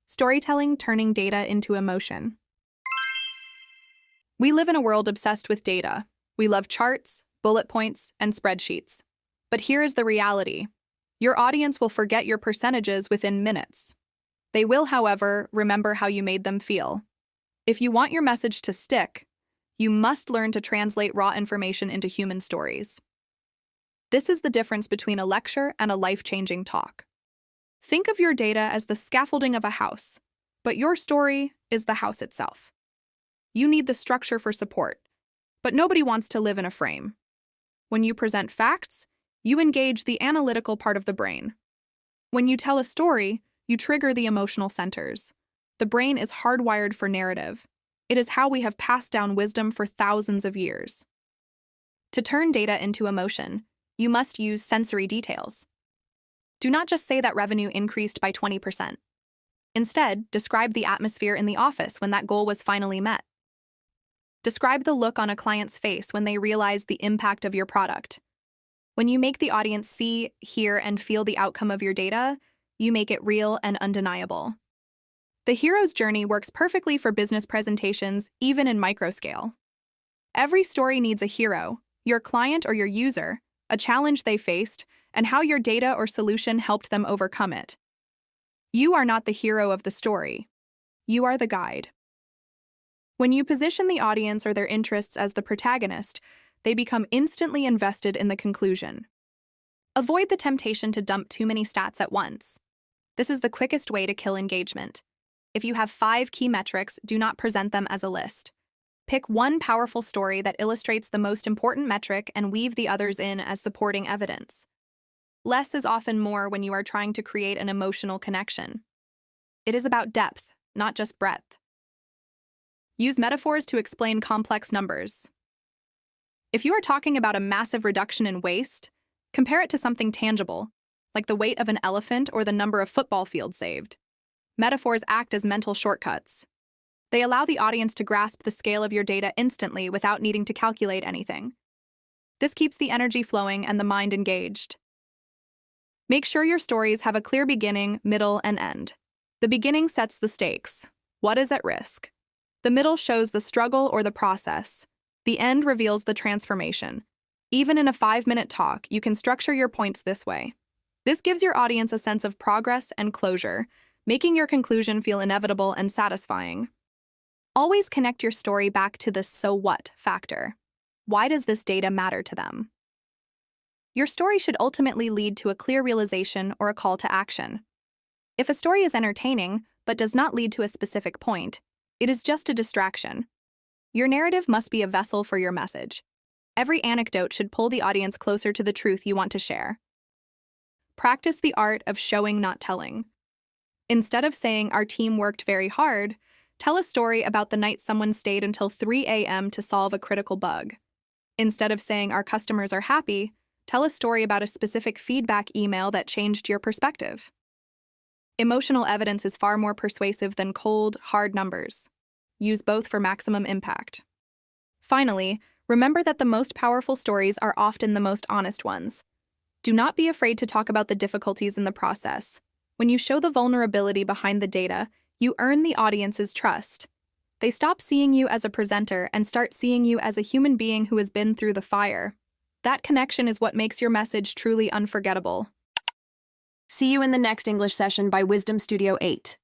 Storytelling turning data into emotion. We live in a world obsessed with data. We love charts, bullet points, and spreadsheets. But here is the reality. Your audience will forget your percentages within minutes. They will, however, remember how you made them feel. If you want your message to stick, you must learn to translate raw information into human stories. This is the difference between a lecture and a life-changing talk. Think of your data as the scaffolding of a house, but your story is the house itself. You need the structure for support, but nobody wants to live in a frame. When you present facts, you engage the analytical part of the brain. When you tell a story, you trigger the emotional centers. The brain is hardwired for narrative. It is how we have passed down wisdom for thousands of years. To turn data into emotion, you must use sensory details. Do not just say that revenue increased by 20%. Instead, describe the atmosphere in the office when that goal was finally met. Describe the look on a client's face when they realize the impact of your product. When you make the audience see, hear, and feel the outcome of your data, you make it real and undeniable. The hero's journey works perfectly for business presentations, even in microscale. Every story needs a hero, your client or your user, a challenge they faced, and how your data or solution helped them overcome it. You are not the hero of the story. You are the guide. When you position the audience or their interests as the protagonist, they become instantly invested in the conclusion. Avoid the temptation to dump too many stats at once. This is the quickest way to kill engagement. If you have 5 key metrics, do not present them as a list. Pick one powerful story that illustrates the most important metric and weave the others in as supporting evidence. Less is often more when you are trying to create an emotional connection. It is about depth, not just breadth. Use metaphors to explain complex numbers. If you are talking about a massive reduction in waste, compare it to something tangible, like the weight of an elephant or the number of football fields saved. Metaphors act as mental shortcuts. They allow the audience to grasp the scale of your data instantly without needing to calculate anything. This keeps the energy flowing and the mind engaged. Make sure your stories have a clear beginning, middle, and end. The beginning sets the stakes. What is at risk? The middle shows the struggle or the process. The end reveals the transformation. Even in a 5-minute talk, you can structure your points this way. This gives your audience a sense of progress and closure, making your conclusion feel inevitable and satisfying. Always connect your story back to the so what factor. Why does this data matter to them? Your story should ultimately lead to a clear realization or a call to action. If a story is entertaining but does not lead to a specific point, it is just a distraction. Your narrative must be a vessel for your message. Every anecdote should pull the audience closer to the truth you want to share. Practice the art of showing, not telling. Instead of saying, "Our team worked very hard," tell a story about the night someone stayed until 3 a.m. to solve a critical bug. Instead of saying, "Our customers are happy," tell a story about a specific feedback email that changed your perspective. Emotional evidence is far more persuasive than cold, hard numbers. Use both for maximum impact. Finally, remember that the most powerful stories are often the most honest ones. Do not be afraid to talk about the difficulties in the process. When you show the vulnerability behind the data, you earn the audience's trust. They stop seeing you as a presenter and start seeing you as a human being who has been through the fire. That connection is what makes your message truly unforgettable. See you in the next English session by Wisdom Studio 8.